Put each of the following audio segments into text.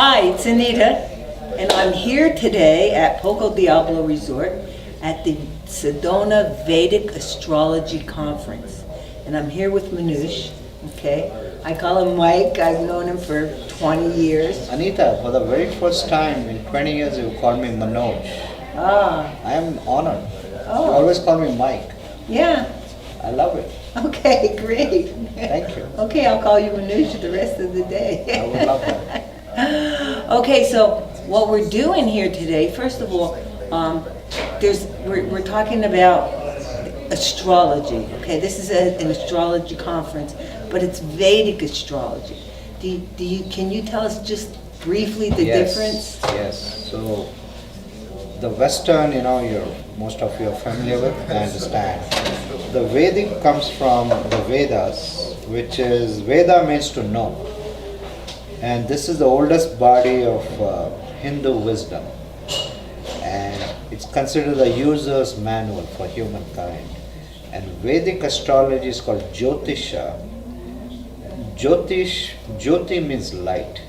Hi, it's Anita, and I'm here today at Poco Diablo Resort at the Sedona Vedic Astrology Conference. And I'm here with Manoj, okay? I call him Mike, I've known him for 20 years. Anita, for the very first time in 20 years you called me Manoj. Ah. I am honored. Oh. You always call me Mike. Yeah. I love it. Okay, great. Thank you. Okay, I'll call you Manoj the rest of the day. I would love that. Okay, so what we're doing here today, first of all, we're talking about astrology. Okay, this is an astrology conference, but it's Vedic astrology. Can you tell us just briefly the difference? Yes. So the Western, most of you are familiar with, I understand. The Vedic comes from the Vedas, which is, Veda means to know. And this is the oldest body of Hindu wisdom. And it's considered the user's manual for humankind. And Vedic astrology is called Jyotisha. Jyoti means light.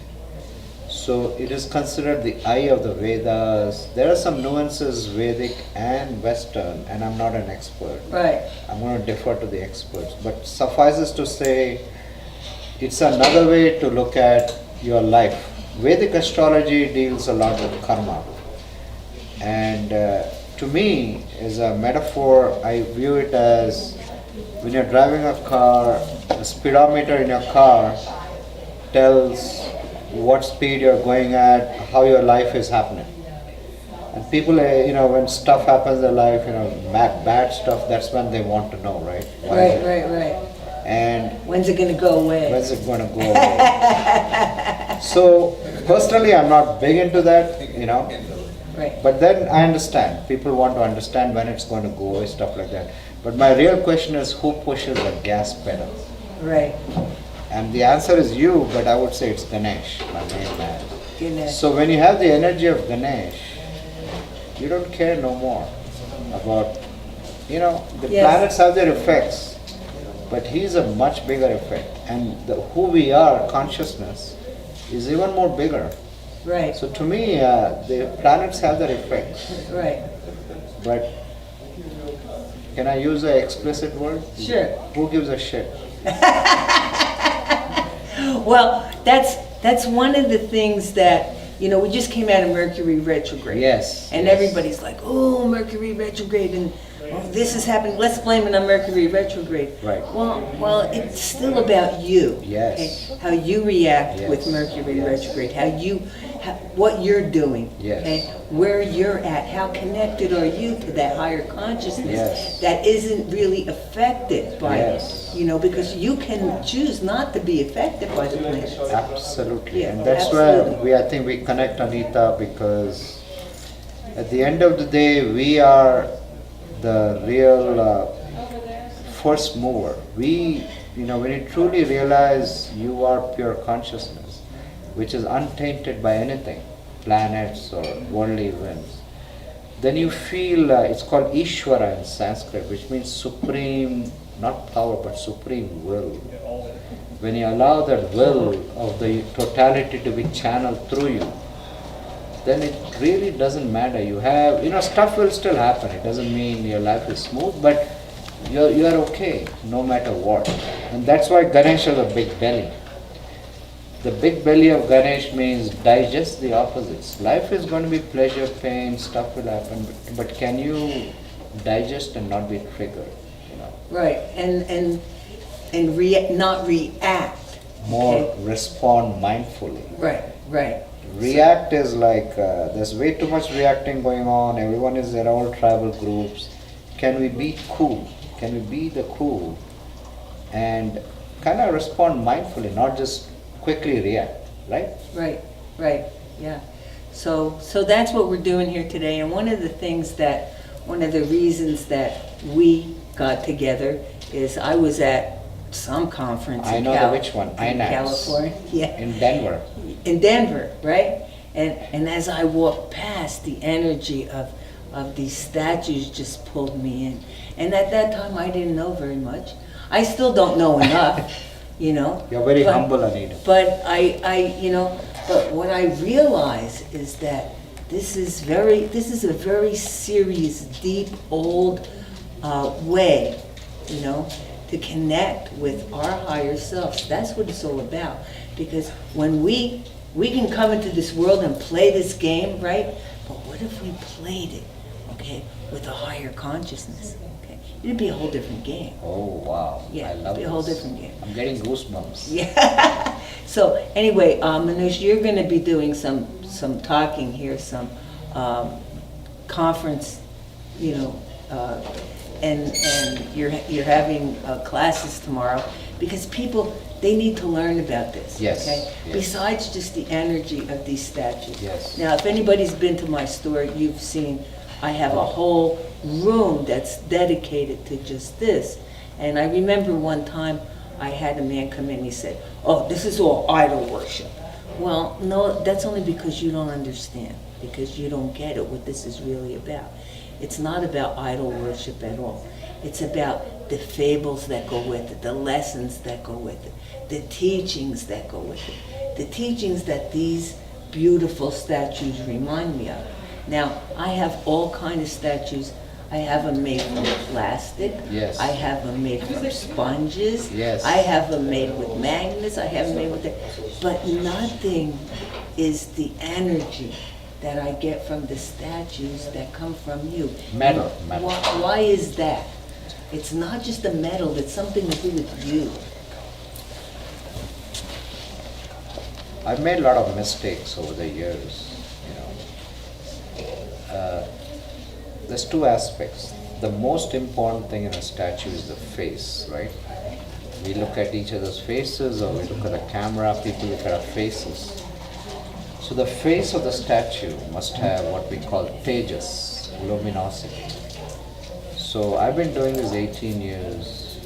So it is considered the eye of the Vedas. There are some nuances, Vedic and Western, and I'm not an expert. Right. I'm going to defer to the experts. But suffices to say, it's another way to look at your life. Vedic astrology deals a lot with karma. And to me, as a metaphor, I view it as when you're driving a car, the speedometer in your car tells what speed you're going at, how your life is happening. And people, when stuff happens in their life, bad stuff, that's when they want to know, right? Right. And when's it going to go away? When's it going to go away? So, personally, I'm not big into that, Right. But then I understand. People want to understand when it's going to go away, stuff like that. But my real question is, who pushes the gas pedal? Right. And the answer is you, but I would say it's Ganesh, my main man. Ganesh. So when you have the energy of Ganesh, you don't care no more about, the planets have their effects, but he's a much bigger effect. And who we are, consciousness, is even more bigger. Right. So to me, the planets have their effects. Right. But can I use an explicit word? Sure. Who gives a shit? Well, that's one of the things that, we just came out of Mercury retrograde. Yes. And everybody's like, oh, Mercury retrograde, and this is happening, let's blame it on Mercury retrograde. Right. Well, it's still about you. Yes. Okay? How you react with Yes. Mercury retrograde, what you're doing. Yes. Okay? Where you're at, how connected are you to that higher consciousness Yes. that isn't really affected by Yes. it. Because you can choose not to be affected by the planets. Absolutely. Yeah, And that's absolutely. where I think we connect, Anita, because at the end of the day, we are the real first mover. When you truly realize you are pure consciousness, which is untainted by anything, planets or worldly events, then you feel, it's called Ishvara in Sanskrit, which means supreme, not power, but supreme will. When you allow that will of the totality to be channeled through you, then it really doesn't matter. You have, stuff will still happen. It doesn't mean your life is smooth, but you're okay no matter what. And that's why Ganesh has a big belly. The big belly of Ganesh means digest the opposites. Life is going to be pleasure, pain, stuff will happen, but can you digest and not be triggered? Right, and not react. More respond mindfully. Right. React is like, there's way too much reacting going on, everyone is in all tribal groups. Can we be cool? Can we be the cool? And kind of respond mindfully, not just quickly react, right? Right, yeah. So that's what we're doing here today, and one of the reasons that we got together is I was at some conference I in know which one, INAX. California. Yeah. In Denver. In Denver, right? And as I walked past, the energy of these statues just pulled me in. And at that time, I didn't know very much. I still don't know enough, You're very humble, Anita. But But what I realize is that this is a very serious, deep, old way, you know, to connect with our higher selves. That's what it's all about. Because when we can come into this world and play this game, right? But what if we played it, okay, with a higher consciousness? Okay, it'd be a whole different game. Oh, wow. Yeah, I love it'd be a whole this. different game. I'm getting goosebumps. Yeah. So anyway, Manoj, you're going to be doing some talking here, some conference, you know, and you're having classes tomorrow because people, they need to learn about this. Yes, Okay. yes. Besides just the energy of these statues. Yes. Now, if anybody's been to my store, you've seen I have a whole room that's dedicated to just this. And I remember one time I had a man come in, he said, "Oh, this is all idol worship." Well, no, that's only because you don't understand, because you don't get it, what this is really about. It's not about idol worship at all. It's about the fables that go with it, the lessons that go with it, the teachings that go with it, the teachings that these beautiful statues remind me of. Now, I have all kind of statues. I have them made from plastic. Yes. I have them made from sponges. Yes. I have them made with magnets. I have them made with that. But nothing is the energy that I get from the statues that come from you. Metal, And metal. Why is that? It's not just the metal, it's something to do with you. I've made a lot of mistakes over the years, you know. There's two aspects. The most important thing in a statue is the face, right? We look at each other's faces, or we look at the camera, people look at our faces. So the face of the statue must have what we call tejas, luminosity. So I've been doing this 18 years.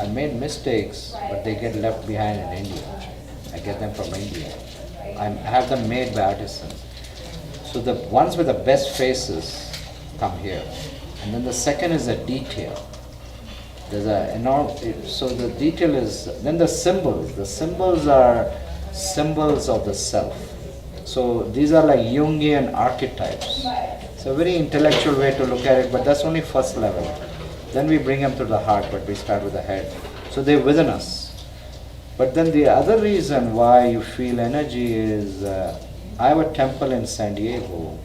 I made mistakes, but they get left behind in India. I get them from India. I have them made by artisans. So the ones with the best faces come here. And then the second is the detail. There's so the detail is, then the symbols. The symbols are symbols of the self. So these are like Jungian archetypes. It's a very intellectual way to look at it, but that's only first level. Then we bring them to the heart, but we start with the head. So they're within us. But then the other reason why you feel energy is, I have a temple in San Diego,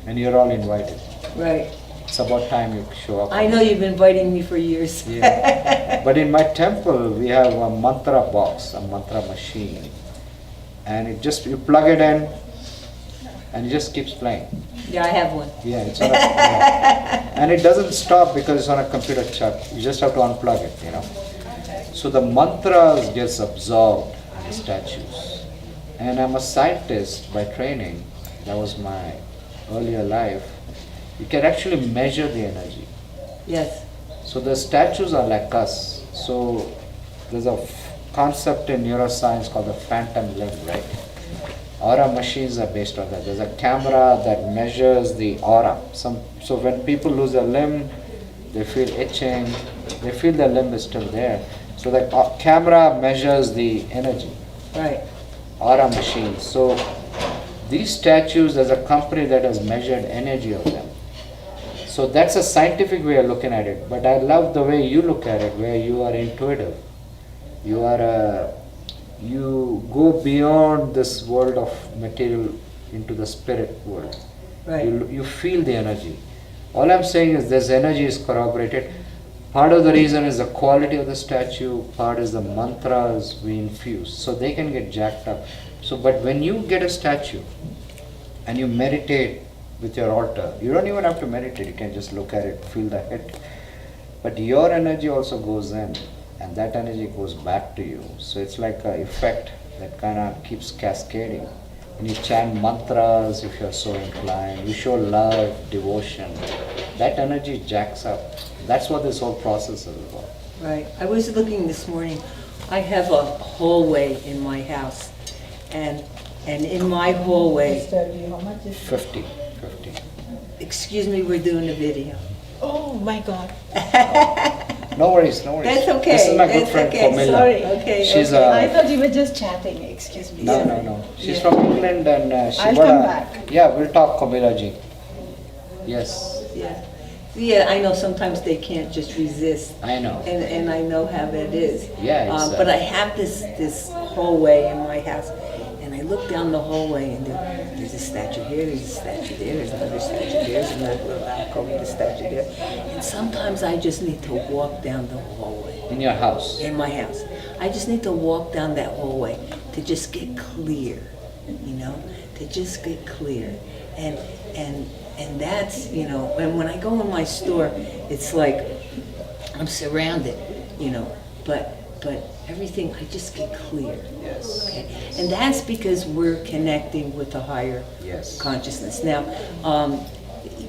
and you're all invited. Right. It's about time you show up. I know you've been inviting me for years. Yeah. But in my temple, we have a mantra box, a mantra machine. And you plug it in, and it just keeps playing. Yeah, I have one. Yeah, it's on and it doesn't stop because it's on a computer chip. You just have to unplug it, you know. So the mantras gets absorbed in the statues. And I'm a scientist by training. That was my earlier life. You can actually measure the energy. Yes. So the statues are like us. So there's a concept in neuroscience called the phantom limb, right? Aura machines are based on that. There's a camera that measures the aura. So when people lose a limb, they feel itching, they feel their limb is still there. So the camera measures the energy. Right. Aura machines. So these statues, there's a company that has measured energy of them. So that's a scientific way of looking at it. But I love the way you look at it, where you are intuitive. You go beyond this world of material into the spirit world. Right. You feel the energy. All I'm saying is this energy is corroborated. Part of the reason is the quality of the statue, part is the mantras we infuse. So they can get jacked up. But when you get a statue and you meditate with your altar, you don't even have to meditate, you can just look at it, feel the hit. But your energy also goes in, and that energy goes back to you. So it's like an effect that kind of keeps cascading. When you chant mantras, if you're so inclined, you show love, devotion, that energy jacks up. That's what this whole process is about. Right. I was looking this morning. I have a hallway in my house, and in my hallway, 50. excuse me, we're doing a video. Oh my God. No worries, no worries. That's okay. This is my good That's friend okay. Comilla. Sorry. Okay. She's okay. I thought you were just chatting, excuse me. No, no, no. She's Yeah. from England and she I'll got come a- back. Yeah, we'll talk Comilla ji. Yes, Yeah. Yeah, I know sometimes they can't just resist. I know. And I know how that is. Yeah, it's, But I have this hallway in my house, and I look down the hallway, and there's a statue here, there's a statue there, there's another statue there, there's another alcove with a statue there. And sometimes I just need to walk down the hallway In your house. in my house. I just need to walk down that hallway to just get clear, you know, to just get clear. And that's, you know, and when I go in my store, it's like I'm surrounded, you know, but everything, I just get clear. Yes. Okay? And that's because we're connecting with a higher Yes. consciousness. Now,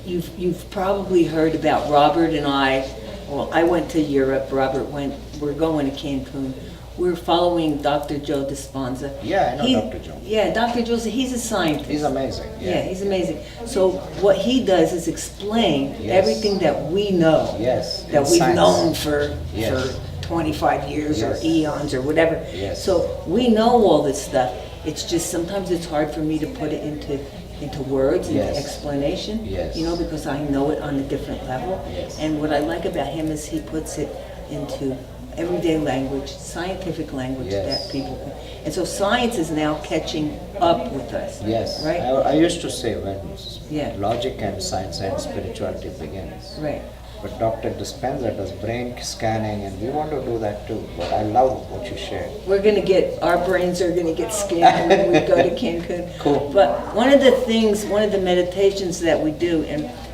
you've probably heard about Robert and I. Well, I went to Europe, Robert went, we're going to Cancun. We're following Dr. Joe Dispenza. Yeah, I know Dr. Joe. Yeah, Dr. Joe, he's a scientist. He's amazing. Yeah, he's amazing. So what he does is explain Yes. everything that we know. Yes, That in we've science. known for Yes. 25 years or Yes. eons or whatever. Yes. So we know all this stuff. It's just sometimes it's hard for me to put it into words, into Yes. explanation. Yes. You know, because I know it on a different level. Yes. And what I like about him is he puts it into everyday language, scientific language Yes. that people can. And so science is now catching up with us. Yes. Right? I used to say when Yeah. logic and science and spirituality begins. Right. But Dr. Dispenza does brain scanning and we want to do that too. But I love what you shared. We're gonna get, our brains are gonna get scanned when we go to Cancun. Cool. But one of the things, one of the meditations that we do,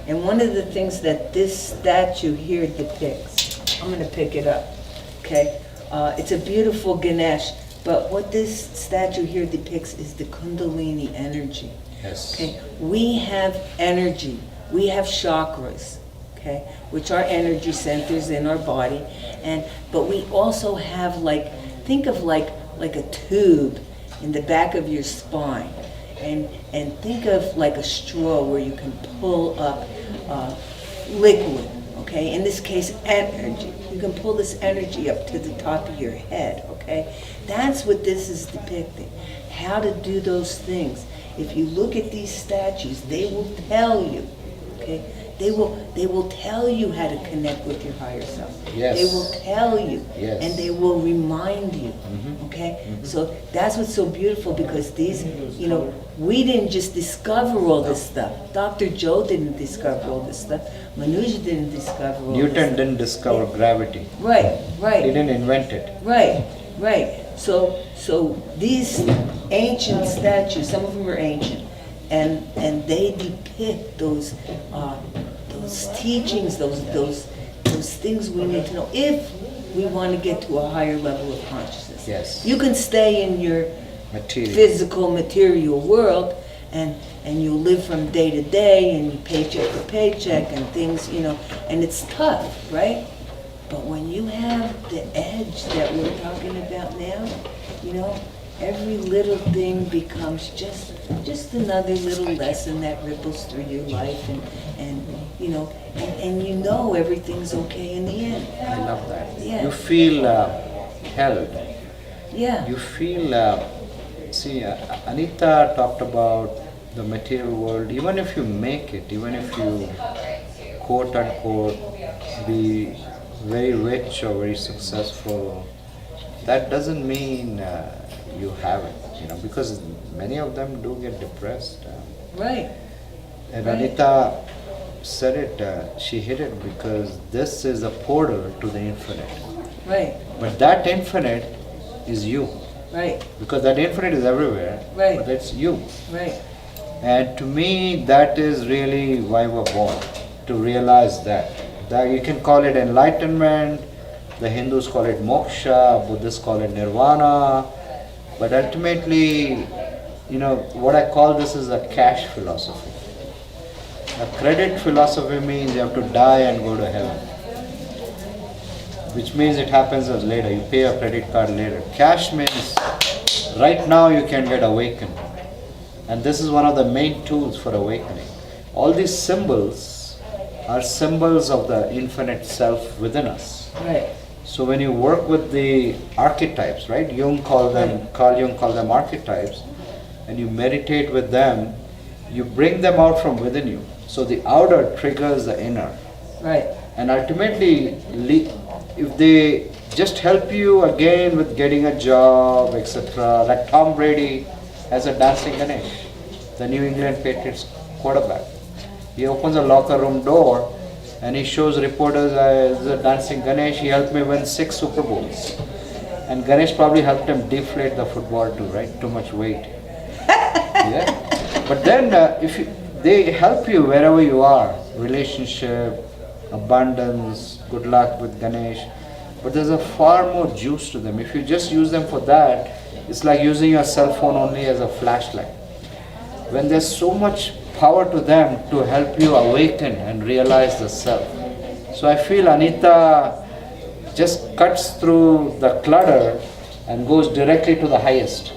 and one of the things that this statue here depicts, I'm gonna pick it up, okay? It's a beautiful Ganesh, but what this statue here depicts is the Kundalini energy. Yes. Okay, we have energy, we have chakras, okay, which are energy centers in our body, but we also have think of like a tube in the back of your spine, and think of like a straw where you can pull up liquid, okay, in this case energy. You can pull this energy up to the top of your head, okay? That's what this is depicting, how to do those things. If you look at these statues, they will tell you, okay? They will tell you how to connect with your higher self. Yes. They will tell you, Yes. and they will remind you, okay? So that's what's so beautiful, because these, you know, we didn't just discover all this stuff. Dr. Joe didn't discover all this stuff. Manoj didn't discover all this Newton stuff. didn't discover gravity. Right, He right. didn't invent it. Right. So these ancient statues, some of them are ancient, and they depict those teachings, those things we need to know if we want to get to a higher level of consciousness. Yes. You can stay in your Material. physical, material world, and you'll live from day to day, and you paycheck to paycheck, and things, you know, and it's tough, right? But when you have the edge that we're talking about now, you know, every little thing becomes just another little lesson that ripples through your life, and you know, and you know everything's okay in the end. I love that. Yeah. You feel held. Yeah. You feel, see, Anita talked about the material world. Even if you make it, even if you quote unquote be very rich or very successful, that doesn't mean you have it, you know, because many of them do get depressed. Right. And Right. Anita said it, she hit it because this is a portal to the infinite. Right. But that infinite is you, Right. because that infinite is everywhere, Right. but it's you. Right. And to me, that is really why we're born, to realize that. That you can call it enlightenment, the Hindus call it moksha, Buddhists call it nirvana, but ultimately, you know, what I call this is a cash philosophy. A credit philosophy means you have to die and go to heaven, which means it happens as later, you pay a credit card later. Cash means right now you can get awakened. And this is one of the main tools for awakening. All these symbols are symbols of the infinite self within us. Right. So when you work with the archetypes, right? Carl Jung called them archetypes, and you meditate with them, you bring them out from within you. So the outer triggers the inner. Right. And ultimately, if they just help you again with getting a job, etc., like Tom Brady has a dancing Ganesh, the New England Patriots quarterback. He opens a locker room door and he shows reporters as a dancing Ganesh. He helped me win 6 Super Bowls. And Ganesh probably helped him deflate the football too, right? Too much weight. Yeah. But then they help you wherever you are, relationship, abundance, good luck with Ganesh. But there's a far more juice to them. If you just use them for that, it's like using your cell phone only as a flashlight. When there's so much power to them to help you awaken and realize the self. So I feel Anita just cuts through the clutter and goes directly to the highest,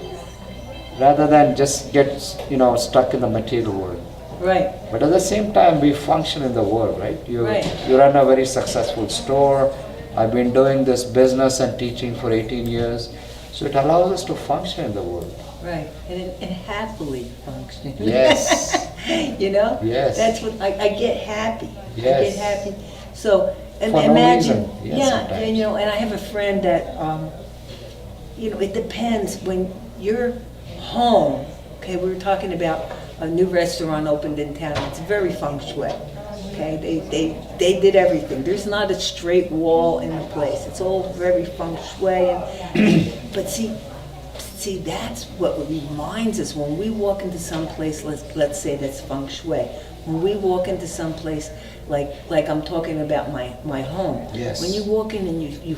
rather than just get stuck in the material world. Right. But at the same time, we function in the world, right? You run a very successful store. I've been doing this business and teaching for 18 years. So it allows us to function in the world. Right. And happily function. Yes. Yes. That's what I get happy. Yes. I get happy. So and For no imagine, reason. Yes, sometimes. and I have a friend that, it depends when you're home. Okay, we were talking about a new restaurant opened in town. It's very feng shui. Okay, they did everything. There's not a straight wall in the place. It's all very feng shui. But see, that's what reminds us when we walk into some place. Let's say that's feng shui. When we walk into some place, like I'm talking about my home. Yes. When you walk in and you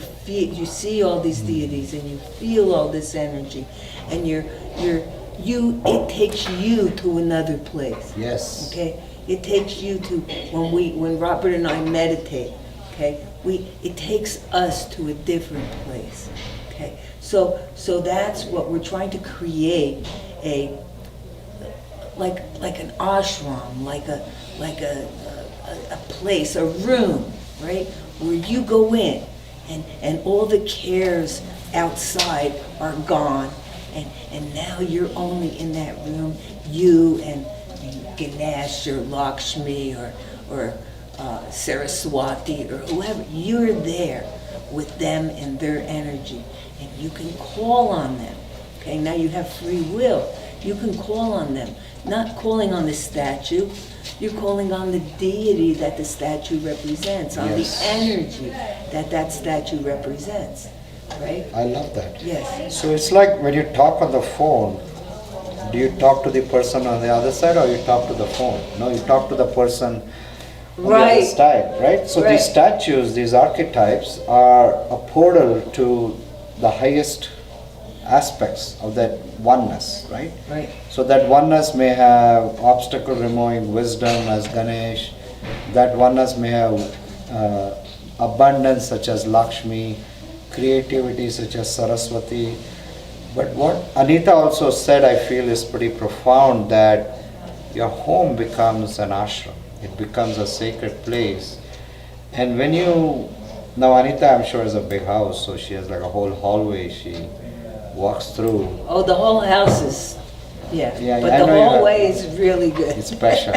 see all these deities and you feel all this energy, and it takes you to another place. Yes. Okay, it takes you to when Robert and I meditate. Okay, it takes us to a different place. Okay, so that's what we're trying to create, like an ashram, like a place, a room, right, where you go in, and all the cares outside are gone. And now you're only in that room, you and Ganesh or Lakshmi or Saraswati or whoever. You're there with them and their energy, and you can call on them. Okay, now you have free will. You can call on them, not calling on the statue. You're calling on the deity that the statue represents, on Yes. the energy that statue represents. Right? I love that. Yes. So it's like when you talk on the phone, do you talk to the person on the other side or you talk to the phone? No, you talk to the person on the other side, right? So Right. these statues, these archetypes are a portal to the highest aspects of that oneness, right? Right. So that oneness may have obstacle removing wisdom as Ganesh, that oneness may have abundance such as Lakshmi, creativity such as Saraswati. But what Anita also said, I feel, is pretty profound, that your home becomes an ashram. It becomes a sacred place. And when now Anita, I'm sure, has a big house, so she has like a whole hallway she walks through. Oh, the whole house is, Yeah, but I the know you have- hallway is really good. It's special.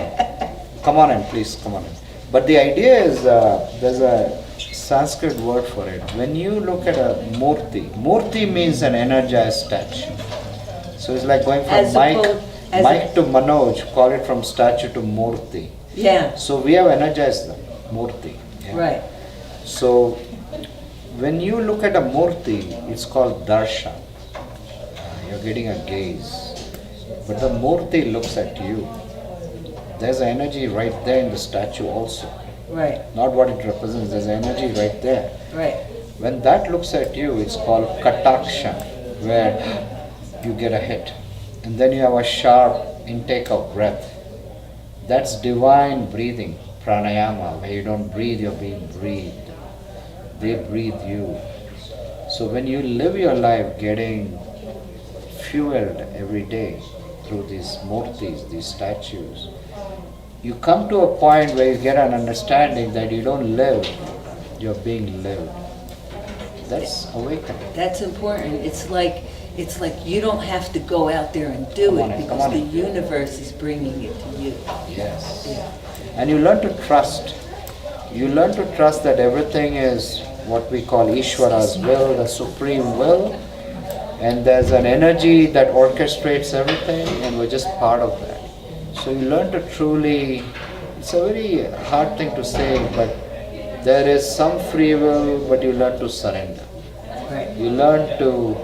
Come on in, please, come on in. But the idea is, there's a Sanskrit word for it. When you look at a murti means an energized statue. So it's like going from As opposed- Mike to Manoj, call it from statue to murti. Yeah, So we have energized them, murti. Yeah. right. So when you look at a murti, it's called darshan. You're getting a gaze. But the murti looks at you. There's energy right there in the statue also. Right, Not what it represents, there's energy right there. right, When that looks at you, it's called kataksha, where you get a hit. And then you have a sharp intake of breath. That's divine breathing, pranayama, where you don't breathe, you're being breathed. They breathe you. So when you live your life getting fueled every day through these murtis, these statues, you come to a point where you get an understanding that you don't live, you're being lived. That's awakening. That's important. It's like you don't have to go out there and do Come on it in, come because on the in. universe is bringing it to you. Yes. Yeah. And you learn to trust. You learn to trust that everything is what we call Ishvara's will, the supreme will. And there's an energy that orchestrates everything, and we're just part of that. So you learn to truly, it's a very hard thing to say, but there is some free will, but you learn to surrender. Right. You learn to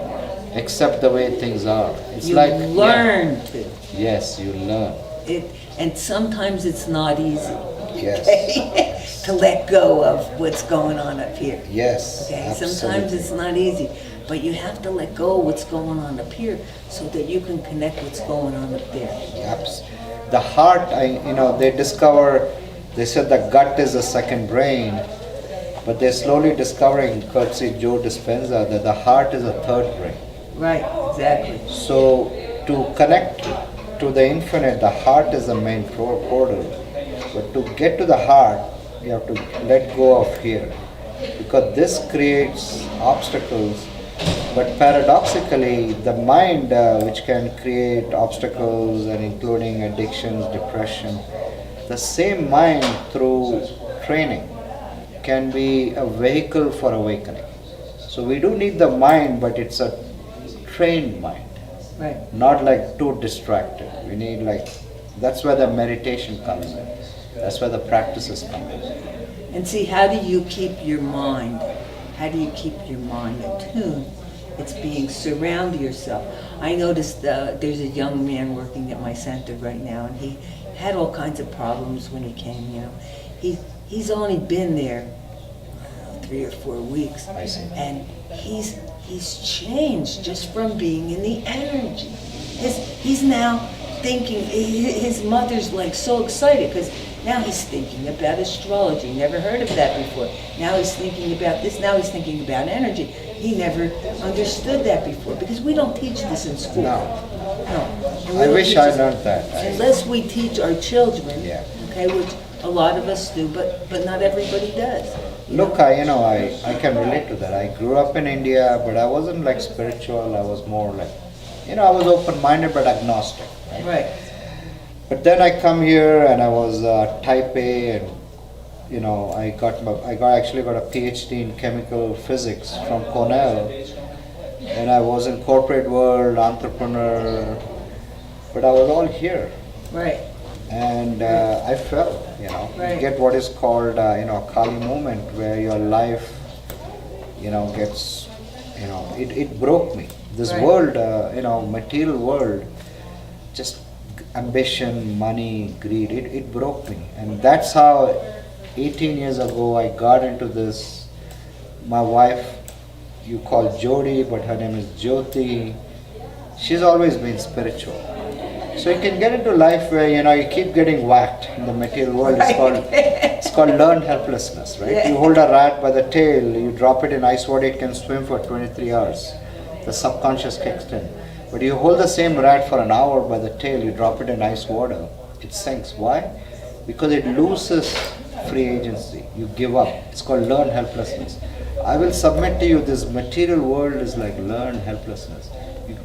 accept the way things are. It's You like learn to. Yes, you learn. And sometimes it's not easy. Yes. Okay? To let go of what's going on up here. Yes. Okay, Absolutely. sometimes it's not easy, but you have to let go of what's going on up here so that you can connect what's going on up there. Yes. The heart, they said the gut is the second brain, but they're slowly discovering, courtesy Joe Dispenza, that the heart is a third brain. Right, exactly. So to connect to the infinite, the heart is the main portal. But to get to the heart, you have to let go of here, because this creates obstacles. But paradoxically, the mind, which can create obstacles and including addictions, depression, the same mind through training can be a vehicle for awakening. So we do need the mind, but it's a trained mind, Right. not like too distracted. We need that's where the meditation comes in. That's where the practices come in. And see, how do you keep your mind? How do you keep your mind attuned? It's being surround yourself. I noticed there's a young man working at my center right now, and he had all kinds of problems when he came. He's only been there 3 or 4 weeks, I see. and he's changed just from being in the energy. He's now thinking. His mother's like so excited because now he's thinking about astrology. Never heard of that before. Now he's thinking about this. Now he's thinking about energy. He never understood that before because we don't teach this in school. No. And we I don't wish teach I this- learned that. Unless we teach our children, Yeah. okay, which a lot of us do, but not everybody does. Look, I can relate to that. I grew up in India, but I wasn't like spiritual. I was more like, I was open-minded but agnostic. Right. But then I come here and I was type A, and I actually got a PhD in chemical physics from Cornell, and I was in corporate world, entrepreneur, but I was all here, Right. and I felt, you Right. get what is called Kali moment, where your life, gets, it broke me. This Right. world, material world, just ambition, money, greed, it broke me. And that's how 18 years ago I got into this. My wife, you call Jodi, but her name is Jyoti. She's always been spiritual. So you can get into life where you keep getting whacked in the material world. It's called learned helplessness, right? Yeah. You hold a rat by the tail, you drop it in ice water, it can swim for 23 hours. The subconscious kicks in. But you hold the same rat for an hour by the tail, you drop it in ice water, it sinks. Why? Because it loses free agency. You give up. It's called learned helplessness. I will submit to you, this material world is like learned helplessness.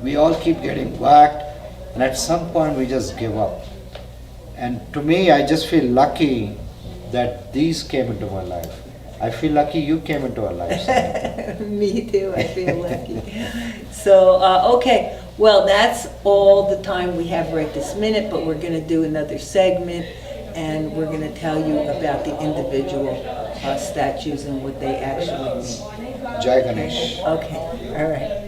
We all keep getting whacked, and at some point we just give up. And to me, I just feel lucky that these came into my life. I feel lucky you came into our lives. Me too, I feel lucky. So, okay, well, that's all the time we have right this minute, but we're going to do another segment, and we're going to tell you about the individual statues and what they actually mean. Jai Ganesh. Okay, all right.